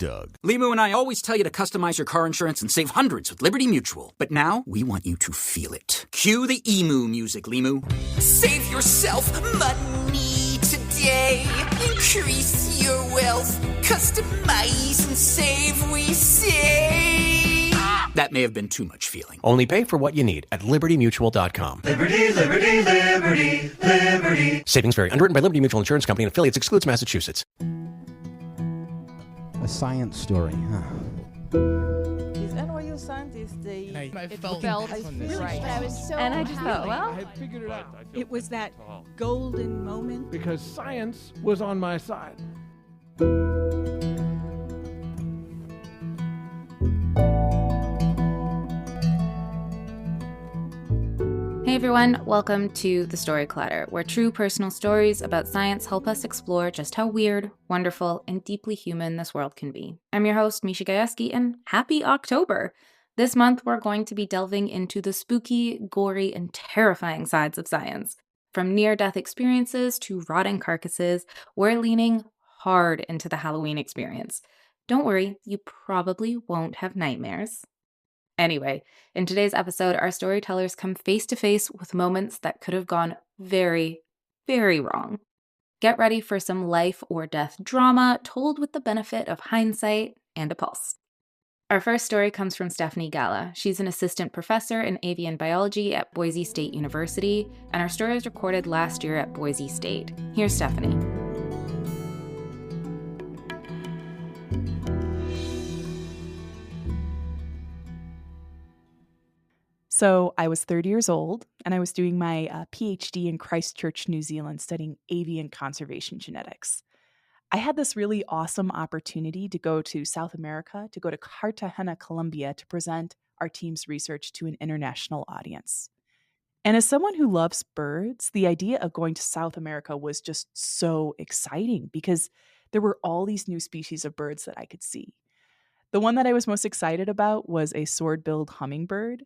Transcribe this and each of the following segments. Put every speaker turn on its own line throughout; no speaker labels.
Doug.
Limu and I always tell you to customize your car insurance and save hundreds with Liberty Mutual. But now, we want you to feel it. Cue the emu music, Limu.
Save yourself money today. Increase your wealth. Customize and save, we say.
That may have been too much feeling.
Only pay for what you need at libertymutual.com.
Liberty, liberty, liberty, liberty.
Savings vary. Underwritten by Liberty Mutual Insurance Company and affiliates. Excludes Massachusetts.
A science story, huh?
These NYU scientists,
I
felt
right.
But I was so
And I just thought, well,
I had figured it out.
it was that golden moment.
Because science was on my side.
Hey everyone, welcome to The Story Clatter, where true personal stories about science help us explore just how weird, wonderful, and deeply human this world can be. I'm your host, Misha Gajewski, and happy October! This month, we're going to be delving into the spooky, gory, and terrifying sides of science. From near-death experiences to rotting carcasses, we're leaning hard into the Halloween experience. Don't worry, you probably won't have nightmares. Anyway, in today's episode, our storytellers come face to face with moments that could have gone very, very wrong. Get ready for some life or death drama told with the benefit of hindsight and a pulse. Our first story comes from Stephanie Galla. She's an assistant professor in avian biology at Boise State University, and our story was recorded last year at Boise State. Here's Stephanie.
So I was 30 years old, and I was doing my PhD in Christchurch, New Zealand, studying avian conservation genetics. I had this really awesome opportunity to go to South America, to go to Cartagena, Colombia, to present our team's research to an international audience. And as someone who loves birds, the idea of going to South America was just so exciting because there were all these new species of birds that I could see. The one that I was most excited about was a sword-billed hummingbird.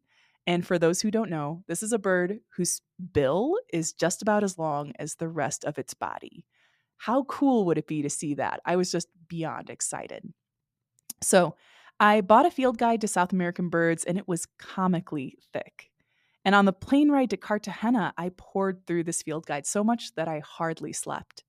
And for those who don't know, this is a bird whose bill is just about as long as the rest of its body. How cool would it be to see that? I was just beyond excited. So I bought a field guide to South American birds, and it was comically thick. And on the plane ride to Cartagena, I poured through this field guide so much that I hardly slept.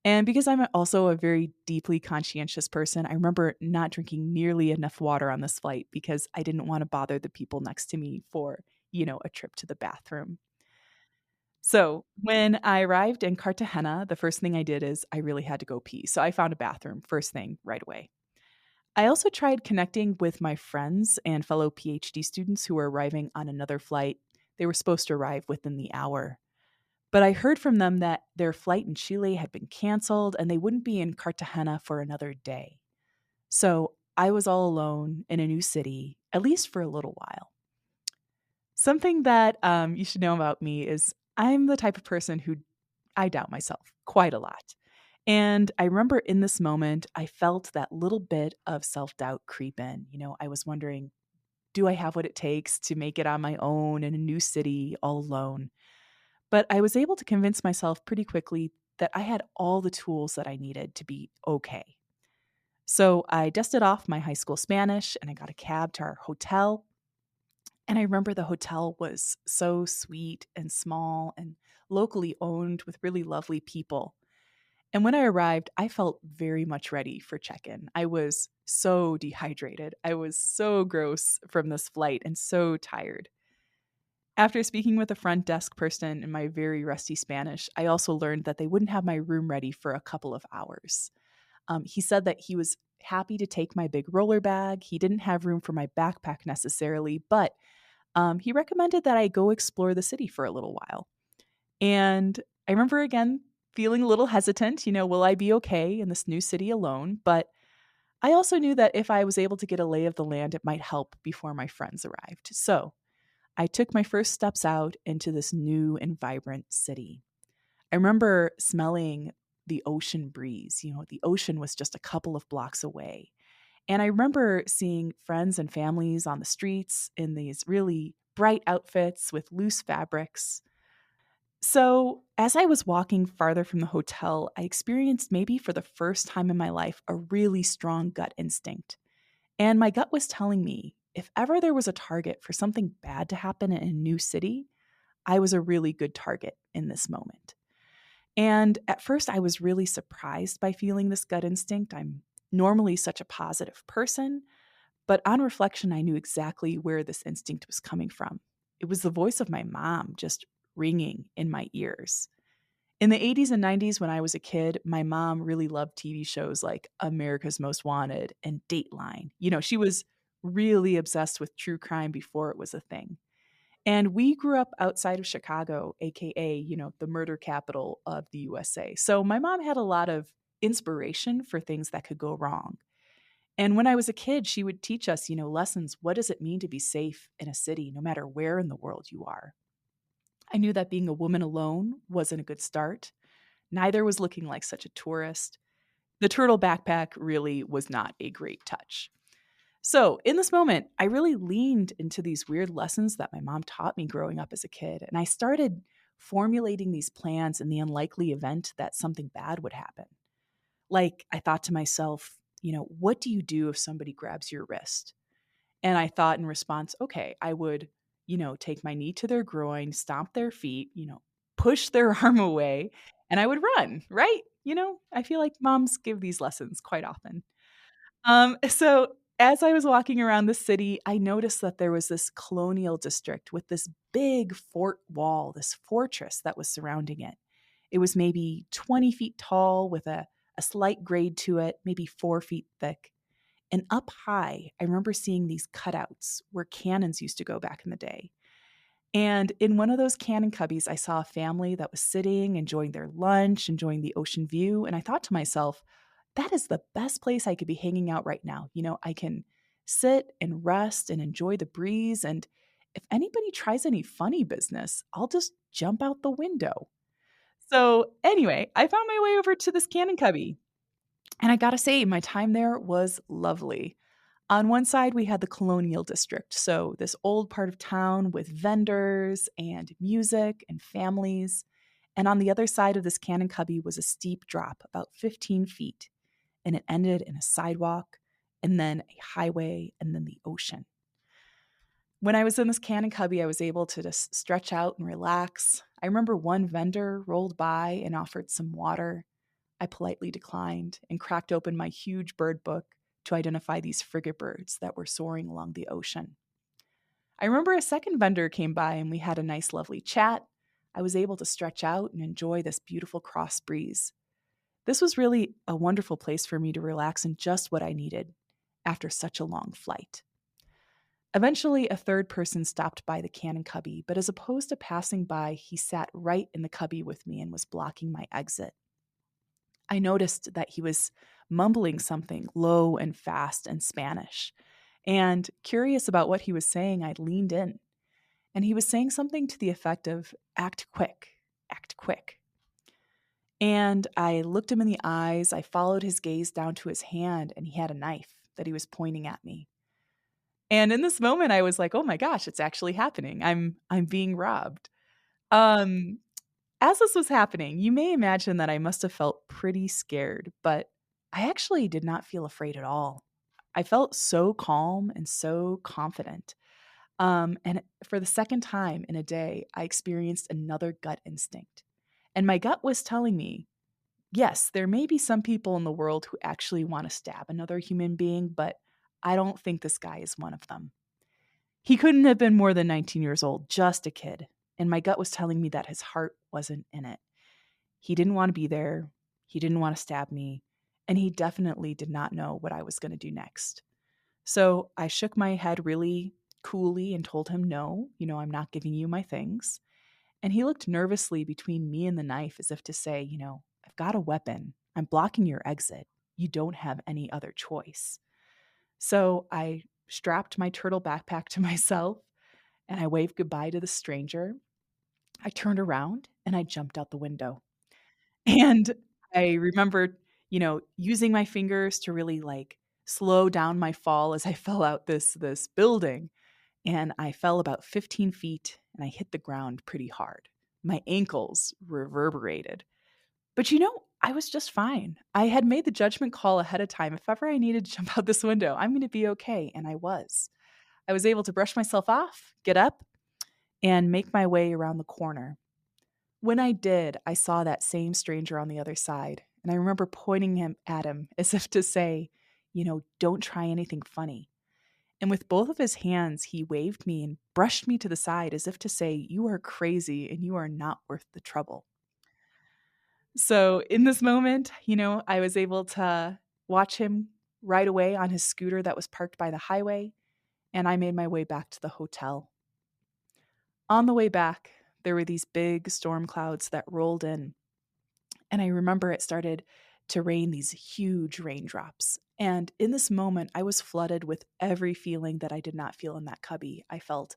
And because I'm also a very deeply conscientious person, I remember not drinking nearly enough water on this flight because I didn't want to bother the people next to me for, a trip to the bathroom. So when I arrived in Cartagena, the first thing I did is I really had to go pee. So I found a bathroom first thing right away. I also tried connecting with my friends and fellow PhD students who were arriving on another flight. They were supposed to arrive within the hour. But I heard from them that their flight in Chile had been canceled and they wouldn't be in Cartagena for another day. So I was all alone in a new city, at least for a little while. Something that you should know about me is I'm the type of person who I doubt myself quite a lot. And I remember in this moment, I felt that little bit of self-doubt creep in. I was wondering, do I have what it takes to make it on my own in a new city all alone? But I was able to convince myself pretty quickly that I had all the tools that I needed to be okay. So I dusted off my high school Spanish and I got a cab to our hotel. And I remember the hotel was so sweet and small and locally owned with really lovely people. And when I arrived, I felt very much ready for check-in. I was so dehydrated. I was so gross from this flight and so tired. After speaking with a front desk person in my very rusty Spanish, I also learned that they wouldn't have my room ready for a couple of hours. He said that he was happy to take my big roller bag. He didn't have room for my backpack necessarily, but he recommended that I go explore the city for a little while. And I remember again feeling a little hesitant, will I be okay in this new city alone? But I also knew that if I was able to get a lay of the land, it might help before my friends arrived. So I took my first steps out into this new and vibrant city. I remember smelling the ocean breeze. The ocean was just a couple of blocks away. And I remember seeing friends and families on the streets in these really bright outfits with loose fabrics. So, as I was walking farther from the hotel, I experienced maybe for the first time in my life a really strong gut instinct. And my gut was telling me if ever there was a target for something bad to happen in a new city, I was a really good target in this moment. And at first, I was really surprised by feeling this gut instinct. I'm normally such a positive person, but on reflection, I knew exactly where this instinct was coming from. It was the voice of my mom just ringing in my ears. In the 80s and 90s, when I was a kid, my mom really loved TV shows like America's Most Wanted and Dateline. She was really obsessed with true crime before it was a thing. And we grew up outside of Chicago, AKA, the murder capital of the USA. So my mom had a lot of inspiration for things that could go wrong. And when I was a kid, she would teach us, lessons. What does it mean to be safe in a city, no matter where in the world you are? I knew that being a woman alone wasn't a good start. Neither was looking like such a tourist. The turtle backpack really was not a great touch. So, in this moment, I really leaned into these weird lessons that my mom taught me growing up as a kid. And I started formulating these plans in the unlikely event that something bad would happen. Like, I thought to myself, what do you do if somebody grabs your wrist? And I thought in response, okay, I would, take my knee to their groin, stomp their feet, push their arm away, and I would run, right? I feel like moms give these lessons quite often. So as I was walking around the city, I noticed that there was this colonial district with this big fort wall, this fortress that was surrounding it. It was maybe 20 feet tall with a slight grade to it, maybe 4 feet thick. And up high, I remember seeing these cutouts where cannons used to go back in the day. And in one of those cannon cubbies, I saw a family that was sitting, enjoying their lunch, enjoying the ocean view. And I thought to myself, that is the best place I could be hanging out right now. I can sit and rest and enjoy the breeze. And if anybody tries any funny business, I'll just jump out the window. So anyway, I found my way over to this cannon cubby. And I gotta say, my time there was lovely. On one side, we had the colonial district. So, this old part of town with vendors and music and families. And on the other side of this cannon cubby was a steep drop, about 15 feet. And it ended in a sidewalk, and then a highway, and then the ocean. When I was in this cannon cubby, I was able to just stretch out and relax. I remember one vendor rolled by and offered some water. I politely declined and cracked open my huge bird book to identify these frigate birds that were soaring along the ocean. I remember a second vendor came by and we had a nice, lovely chat. I was able to stretch out and enjoy this beautiful cross breeze. This was really a wonderful place for me to relax and just what I needed after such a long flight. Eventually, a third person stopped by the cannon cubby, but as opposed to passing by, he sat right in the cubby with me and was blocking my exit. I noticed that he was mumbling something low and fast in Spanish. And curious about what he was saying, I leaned in. And he was saying something to the effect of, act quick, act quick. And I looked him in the eyes, I followed his gaze down to his hand, and he had a knife that he was pointing at me. And in this moment, I was like, oh my gosh, it's actually happening. I'm being robbed. As this was happening, you may imagine that I must have felt pretty scared, but I actually did not feel afraid at all. I felt so calm and so confident. And for the second time in a day, I experienced another gut instinct. And my gut was telling me, yes, there may be some people in the world who actually want to stab another human being, but I don't think this guy is one of them. He couldn't have been more than 19 years old, just a kid. And my gut was telling me that his heart wasn't in it. He didn't want to be there. He didn't want to stab me. And he definitely did not know what I was going to do next. So I shook my head really coolly and told him, no, I'm not giving you my things. And he looked nervously between me and the knife as if to say, I've got a weapon. I'm blocking your exit. You don't have any other choice. So I strapped my turtle backpack to myself and I waved goodbye to the stranger. I turned around and I jumped out the window. And I remember, using my fingers to really slow down my fall as I fell out this building. And I fell about 15 feet and I hit the ground pretty hard. My ankles reverberated. But I was just fine. I had made the judgment call ahead of time. If ever I needed to jump out this window, I'm going to be okay. And I was. I was able to brush myself off, get up, and make my way around the corner. When I did, I saw that same stranger on the other side. And I remember pointing at him as if to say, don't try anything funny. And with both of his hands, he waved me and brushed me to the side as if to say, you are crazy and you are not worth the trouble. So in this moment, I was able to watch him ride away on his scooter that was parked by the highway, and I made my way back to the hotel. On the way back, there were these big storm clouds that rolled in, and I remember it started to rain these huge raindrops. And in this moment, I was flooded with every feeling that I did not feel in that cubby. I felt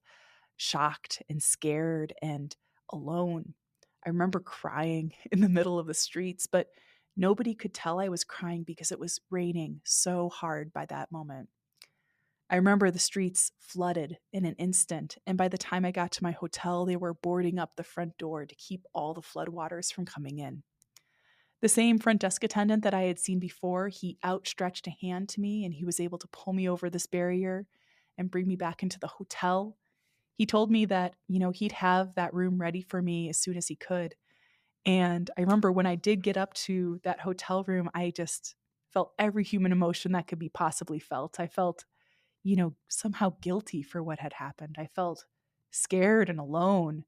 shocked and scared and alone. I remember crying in the middle of the streets, but nobody could tell I was crying because it was raining so hard by that moment. I remember the streets flooded in an instant, and by the time I got to my hotel, they were boarding up the front door to keep all the floodwaters from coming in. The same front desk attendant that I had seen before, he outstretched a hand to me, and he was able to pull me over this barrier and bring me back into the hotel. He told me that, he'd have that room ready for me as soon as he could. And I remember when I did get up to that hotel room, I just felt every human emotion that could be possibly felt. I felt, somehow guilty for what had happened. I felt scared and alone.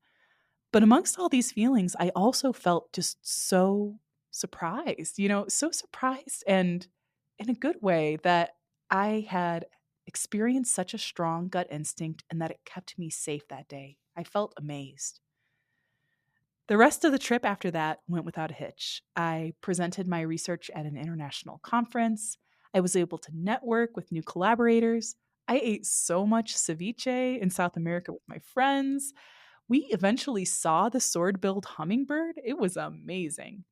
But amongst all these feelings, I also felt just so surprised, so surprised and in a good way that I had experienced such a strong gut instinct and that it kept me safe that day. I felt amazed. The rest of the trip after that went without a hitch. I presented my research at an international conference. I was able to network with new collaborators. I ate so much ceviche in South America with my friends. We eventually saw the sword-billed hummingbird. It was amazing.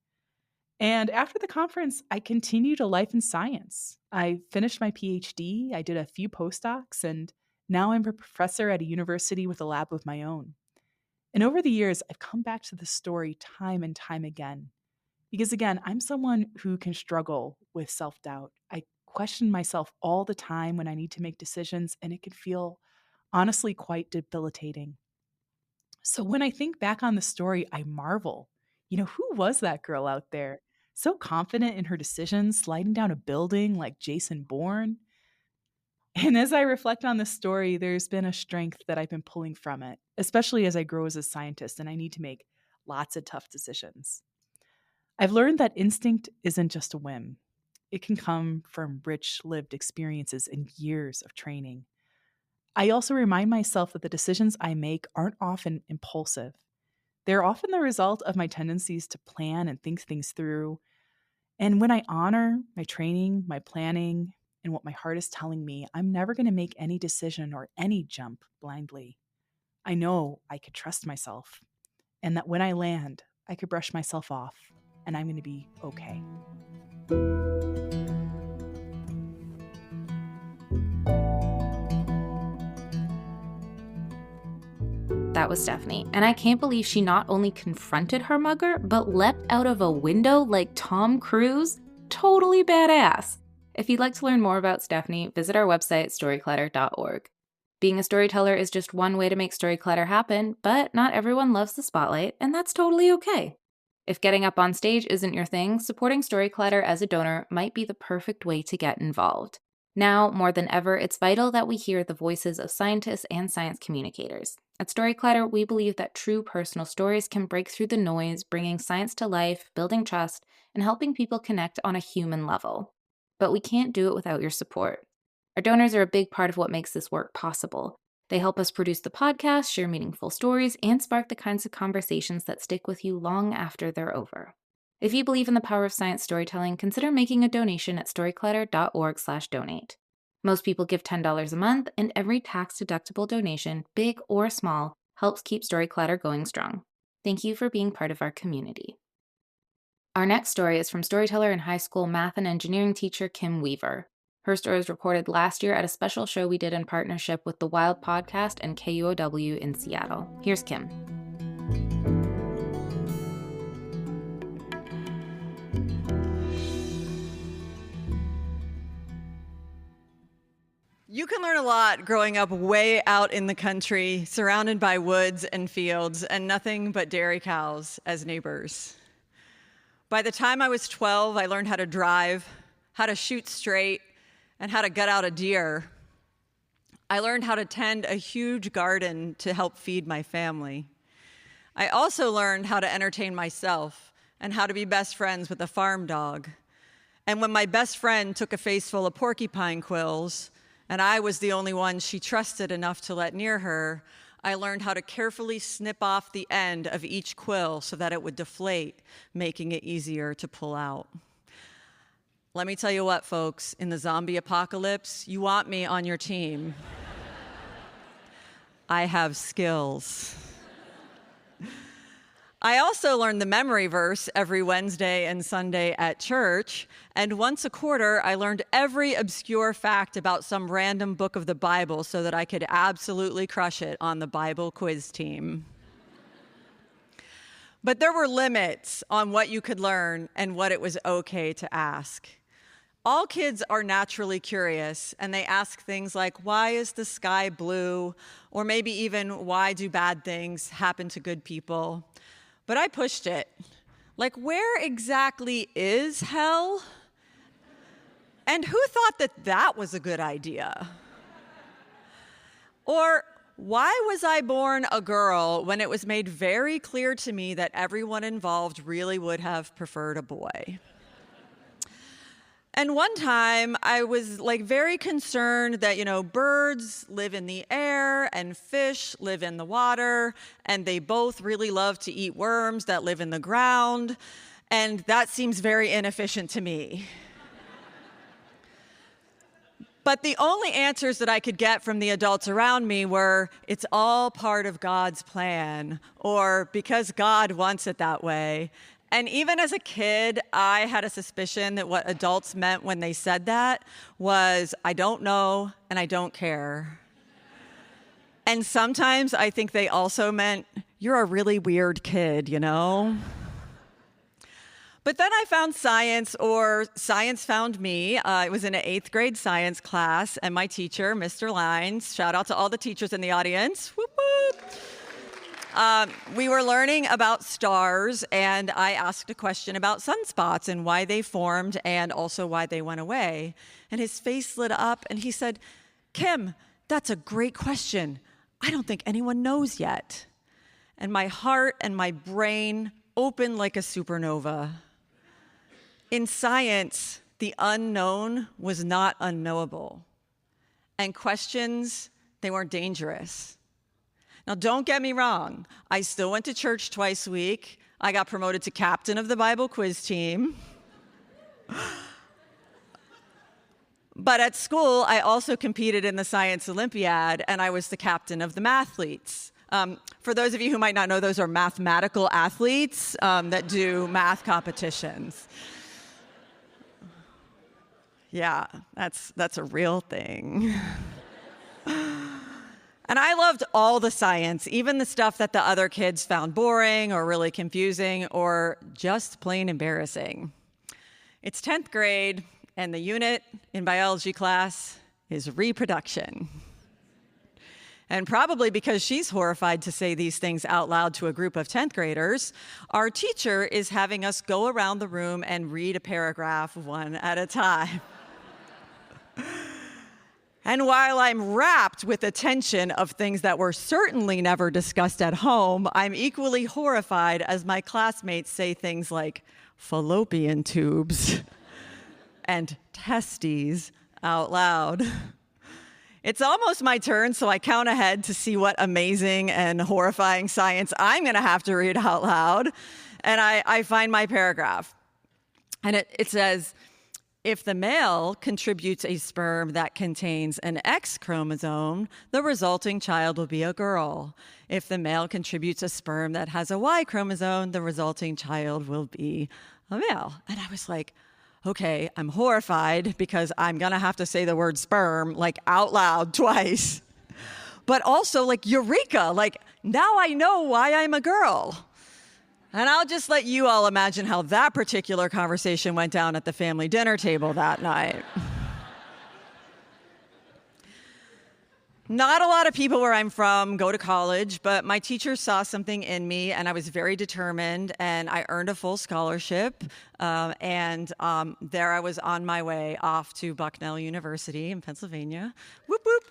And after the conference, I continued a life in science. I finished my PhD, I did a few postdocs, and now I'm a professor at a university with a lab of my own. And over the years, I've come back to this story time and time again. Because again, I'm someone who can struggle with self-doubt. I question myself all the time when I need to make decisions, and it can feel honestly quite debilitating. So when I think back on the story, I marvel. Who was that girl out there? So confident in her decisions, sliding down a building like Jason Bourne. And as I reflect on this story, there's been a strength that I've been pulling from it, especially as I grow as a scientist and I need to make lots of tough decisions. I've learned that instinct isn't just a whim. It can come from rich lived experiences and years of training. I also remind myself that the decisions I make aren't often impulsive. They're often the result of my tendencies to plan and think things through. And when I honor my training, my planning, and what my heart is telling me, I'm never going to make any decision or any jump blindly. I know I could trust myself, and that when I land, I could brush myself off, and I'm going to be okay.
That was Stephanie, and I can't believe she not only confronted her mugger, but leapt out of a window like Tom Cruise. Totally badass. If you'd like to learn more about Stephanie, visit our website, storyclatter.org. Being a storyteller is just one way to make storyclatter happen, but not everyone loves the spotlight, and that's totally okay. If getting up on stage isn't your thing, supporting Storyclatter as a donor might be the perfect way to get involved. Now, more than ever, it's vital that we hear the voices of scientists and science communicators. At Storyclatter, we believe that true personal stories can break through the noise, bringing science to life, building trust, and helping people connect on a human level. But we can't do it without your support. Our donors are a big part of what makes this work possible. They help us produce the podcast, share meaningful stories, and spark the kinds of conversations that stick with you long after they're over. If you believe in the power of science storytelling, consider making a donation at storyclatter.org/donate. Most people give $10 a month, and every tax-deductible donation, big or small, helps keep Storyclatter going strong. Thank you for being part of our community. Our next story is from storyteller and high school math and engineering teacher Kim Weaver. Her story was recorded last year at a special show we did in partnership with the Wild Podcast and KUOW in Seattle. Here's Kim.
You can learn a lot growing up way out in the country, surrounded by woods and fields, and nothing but dairy cows as neighbors. By the time I was 12, I learned how to drive, how to shoot straight, and how to gut out a deer. I learned how to tend a huge garden to help feed my family. I also learned how to entertain myself and how to be best friends with a farm dog. And when my best friend took a face full of porcupine quills, and I was the only one she trusted enough to let near her, I learned how to carefully snip off the end of each quill so that it would deflate, making it easier to pull out. Let me tell you what, folks, in the zombie apocalypse, you want me on your team. I have skills. I also learned the memory verse every Wednesday and Sunday at church, and once a quarter, I learned every obscure fact about some random book of the Bible so that I could absolutely crush it on the Bible quiz team. But there were limits on what you could learn and what it was okay to ask. All kids are naturally curious, and they ask things like, why is the sky blue? Or maybe even, why do bad things happen to good people? But I pushed it. Like, where exactly is hell? And who thought that that was a good idea? Or why was I born a girl when it was made very clear to me that everyone involved really would have preferred a boy? And one time I was very concerned that, birds live in the air and fish live in the water, and they both really love to eat worms that live in the ground, and that seems very inefficient to me. But the only answers that I could get from the adults around me were, it's all part of God's plan, or because God wants it that way. And even as a kid, I had a suspicion that what adults meant when they said that was, I don't know and I don't care. And sometimes I think they also meant, you're a really weird kid, But then I found science, or science found me. I was in an 8th grade science class, and my teacher, Mr. Lines, shout out to all the teachers in the audience, whoop, whoop. We were learning about stars, and I asked a question about sunspots and why they formed and also why they went away. And his face lit up, and he said, Kim, that's a great question. I don't think anyone knows yet. And my heart and my brain opened like a supernova. In science, the unknown was not unknowable. And questions, they weren't dangerous. Now, don't get me wrong. I still went to church twice a week. I got promoted to captain of the Bible quiz team. But at school, I also competed in the Science Olympiad, and I was the captain of the mathletes. For those of you who might not know, those are mathematical athletes that do math competitions. Yeah, that's a real thing. And I loved all the science, even the stuff that the other kids found boring or really confusing or just plain embarrassing. It's 10th grade, and the unit in biology class is reproduction. And probably because she's horrified to say these things out loud to a group of 10th graders, our teacher is having us go around the room and read a paragraph one at a time. And while I'm wrapped with the tension of things that were certainly never discussed at home, I'm equally horrified as my classmates say things like fallopian tubes and testes out loud. It's almost my turn, so I count ahead to see what amazing and horrifying science I'm going to have to read out loud. And I find my paragraph. And it says, if the male contributes a sperm that contains an X chromosome, the resulting child will be a girl. If the male contributes a sperm that has a Y chromosome, the resulting child will be a male. And I was like, okay, I'm horrified because I'm going to have to say the word sperm out loud twice. But also eureka, now I know why I'm a girl. And I'll just let you all imagine how that particular conversation went down at the family dinner table that night. Not a lot of people where I'm from go to college, but my teacher saw something in me, and I was very determined, and I earned a full scholarship. There I was on my way off to Bucknell University in Pennsylvania. Whoop, whoop.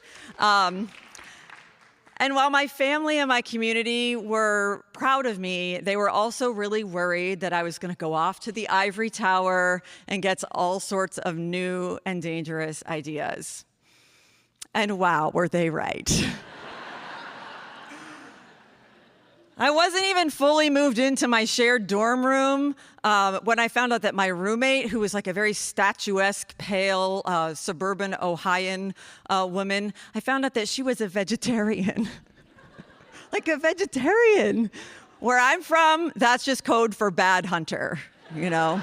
And while my family and my community were proud of me, they were also really worried that I was going to go off to the ivory tower and get all sorts of new and dangerous ideas. And wow, were they right. I wasn't even fully moved into my shared dorm room when I found out that my roommate, who was like a very statuesque, pale, suburban Ohioan woman, I found out that she was a vegetarian. Like a vegetarian. Where I'm from, that's just code for bad hunter, you know?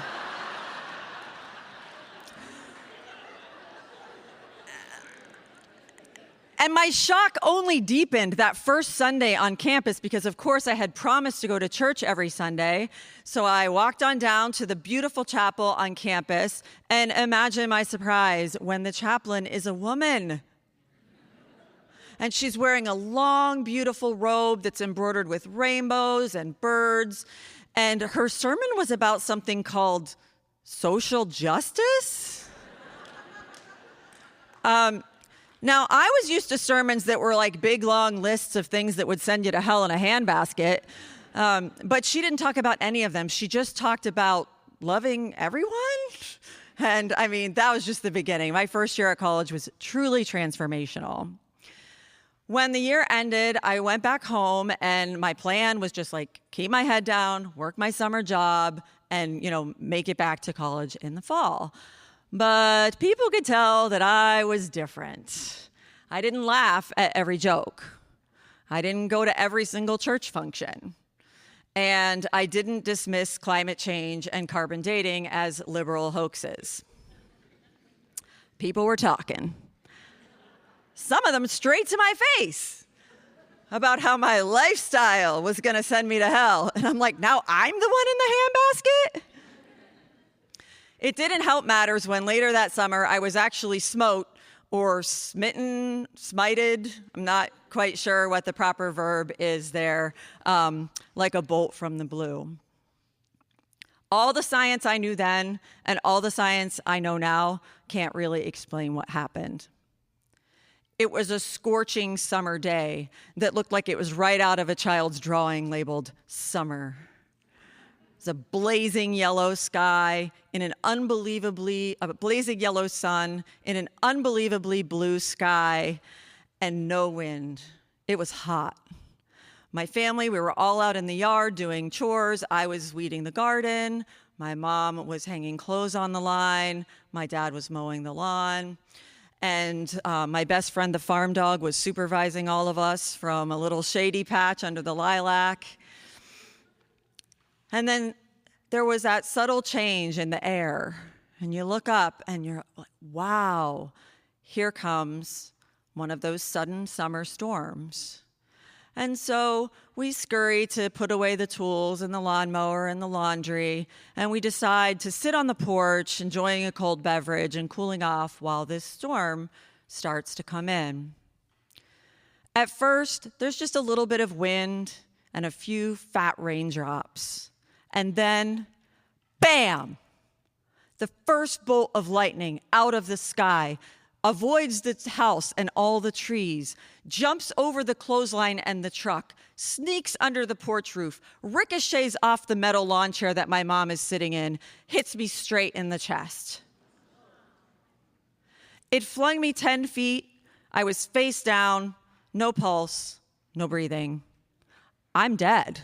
And my shock only deepened that first Sunday on campus because, of course, I had promised to go to church every Sunday. So I walked on down to the beautiful chapel on campus, and imagine my surprise when the chaplain is a woman. And she's wearing a long, beautiful robe that's embroidered with rainbows and birds. And her sermon was about something called social justice. Now, I was used to sermons that were like big, long lists of things that would send you to hell in a handbasket. But she didn't talk about any of them. She just talked about loving everyone. And I mean, that was just the beginning. My first year at college was truly transformational. When the year ended, I went back home, and my plan was just like keep my head down, work my summer job, and, make it back to college in the fall. But people could tell that I was different. I didn't laugh at every joke. I didn't go to every single church function. And I didn't dismiss climate change and carbon dating as liberal hoaxes. People were talking. Some of them straight to my face about how my lifestyle was going to send me to hell. And I'm like, now I'm the one in the handbasket? It didn't help matters when later that summer I was actually smote or smitten, smited. I'm not quite sure what the proper verb is there, like a bolt from the blue. All the science I knew then and all the science I know now can't really explain what happened. It was a scorching summer day that looked like it was right out of a child's drawing labeled summer. A blazing yellow sky in an blazing yellow sun in an unbelievably blue sky and no wind. It was hot. My family, we were all out in the yard doing chores. I was weeding the garden. My mom was hanging clothes on the line. My dad was mowing the lawn. And my best friend, the farm dog, was supervising all of us from a little shady patch under the lilac. And then there was that subtle change in the air. And you look up and you're like, wow, here comes one of those sudden summer storms. And so we scurry to put away the tools and the lawnmower and the laundry, and we decide to sit on the porch enjoying a cold beverage and cooling off while this storm starts to come in. At first, there's just a little bit of wind and a few fat raindrops. And then, bam! The first bolt of lightning out of the sky avoids the house and all the trees, jumps over the clothesline and the truck, sneaks under the porch roof, ricochets off the metal lawn chair that my mom is sitting in, hits me straight in the chest. It flung me 10 feet. I was face down, no pulse, no breathing. I'm dead.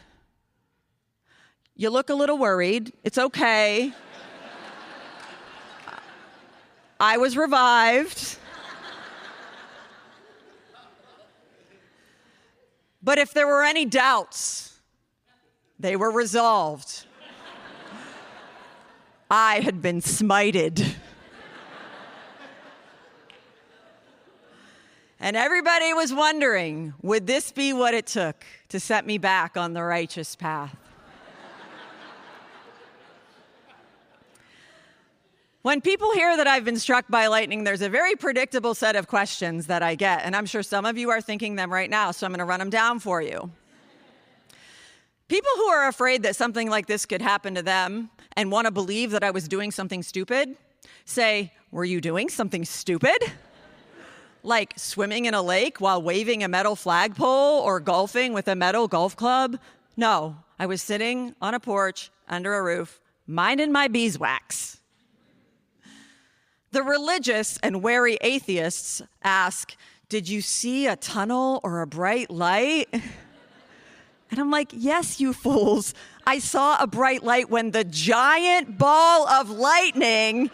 You look a little worried. It's okay. I was revived. But if there were any doubts, they were resolved. I had been smited. And everybody was wondering, would this be what it took to set me back on the righteous path? When people hear that I've been struck by lightning, there's a very predictable set of questions that I get, and I'm sure some of you are thinking them right now, so I'm going to run them down for you. People who are afraid that something like this could happen to them and want to believe that I was doing something stupid say, "Were you doing something stupid? Like swimming in a lake while waving a metal flagpole or golfing with a metal golf club?" No, I was sitting on a porch under a roof, minding my beeswax. The religious and wary atheists ask, "Did you see a tunnel or a bright light?" And I'm like, "Yes, you fools. I saw a bright light when the giant ball of lightning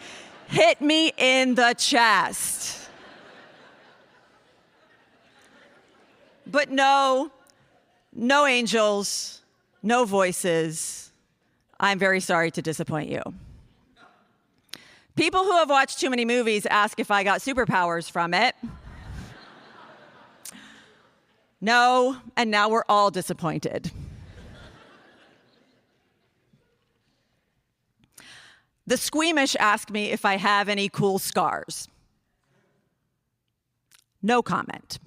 hit me in the chest." But no angels, no voices. I'm very sorry to disappoint you. People who have watched too many movies ask if I got superpowers from it. No, and now we're all disappointed. The squeamish ask me if I have any cool scars. No comment.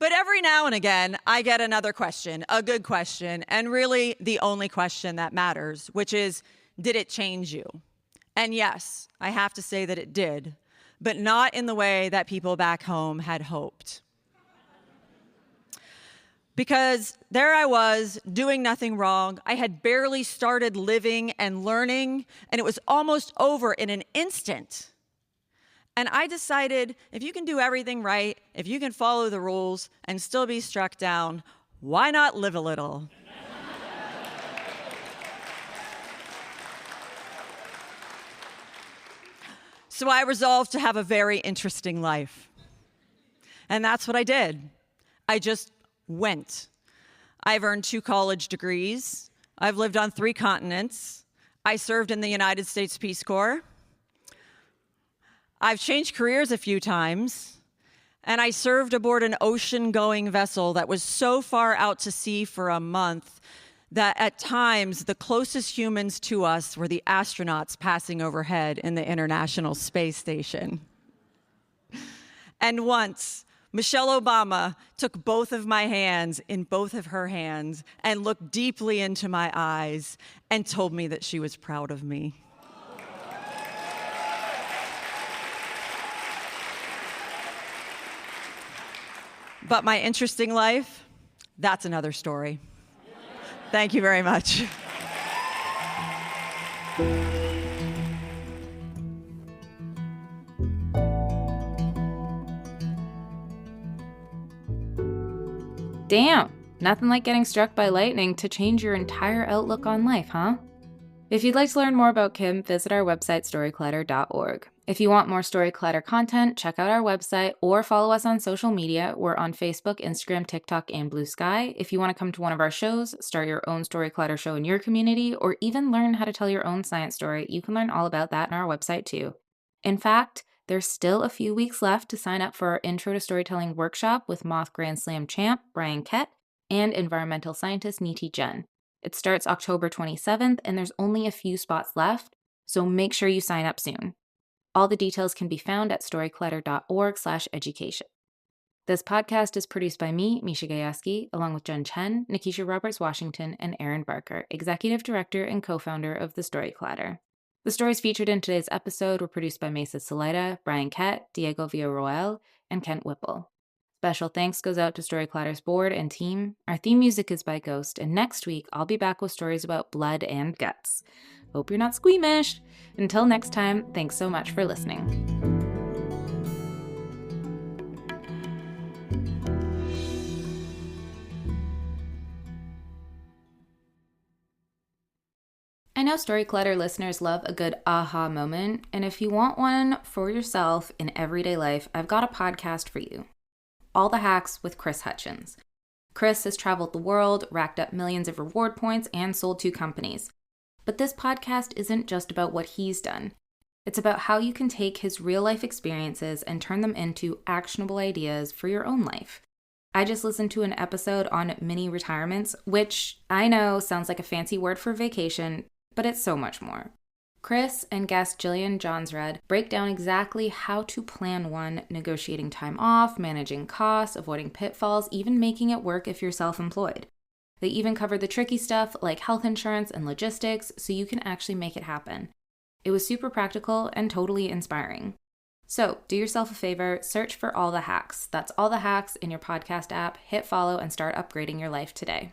But every now and again, I get another question, a good question, and really the only question that matters, which is, did it change you? And yes, I have to say that it did, but not in the way that people back home had hoped. Because there I was, doing nothing wrong. I had barely started living and learning, and it was almost over in an instant. And I decided, if you can do everything right, if you can follow the rules and still be struck down, why not live a little? So I resolved to have a very interesting life. And that's what I did. I just went. I've earned 2 college degrees. I've lived on 3 continents. I served in the United States Peace Corps. I've changed careers a few times. And I served aboard an ocean-going vessel that was so far out to sea for a month that at times the closest humans to us were the astronauts passing overhead in the International Space Station. And once, Michelle Obama took both of my hands in both of her hands and looked deeply into my eyes and told me that she was proud of me. But my interesting life, that's another story. Thank you very much.
Damn, nothing like getting struck by lightning to change your entire outlook on life, huh? If you'd like to learn more about Kim, visit our website, storyclatter.org. If you want more Storyclatter content, check out our website or follow us on social media. We're on Facebook, Instagram, TikTok, and Blue Sky. If you want to come to one of our shows, start your own Storyclatter show in your community, or even learn how to tell your own science story, you can learn all about that on our website too. In fact, there's still a few weeks left to sign up for our Intro to Storytelling workshop with Moth Grand Slam champ Brian Kett and environmental scientist Niti Jen. It starts October 27th, and there's only a few spots left, so make sure you sign up soon. All the details can be found at storyclatter.org/education. This podcast is produced by me, Misha Gajewski, along with Jen Chen, Nikisha Roberts-Washington, and Aaron Barker, Executive Director and co-founder of The Storyclatter. The stories featured in today's episode were produced by Mesa Salida, Brian Kett, Diego Villarroel, and Kent Whipple. Special thanks goes out to Storyclatter's board and team. Our theme music is by Ghost, and next week I'll be back with stories about blood and guts. Hope you're not squeamish. Until next time, thanks so much for listening. I know Storyclatter listeners love a good aha moment, and if you want one for yourself in everyday life, I've got a podcast for you. All the Hacks with Chris Hutchins. Chris has traveled the world, racked up millions of reward points, and sold 2 companies. But this podcast isn't just about what he's done. It's about how you can take his real-life experiences and turn them into actionable ideas for your own life. I just listened to an episode on mini retirements, which I know sounds like a fancy word for vacation, but it's so much more. Chris and guest Jillian Johnsred break down exactly how to plan one, negotiating time off, managing costs, avoiding pitfalls, even making it work if you're self-employed. They even cover the tricky stuff like health insurance and logistics so you can actually make it happen. It was super practical and totally inspiring. So do yourself a favor, search for All the Hacks. That's All the Hacks in your podcast app, hit follow, and start upgrading your life today.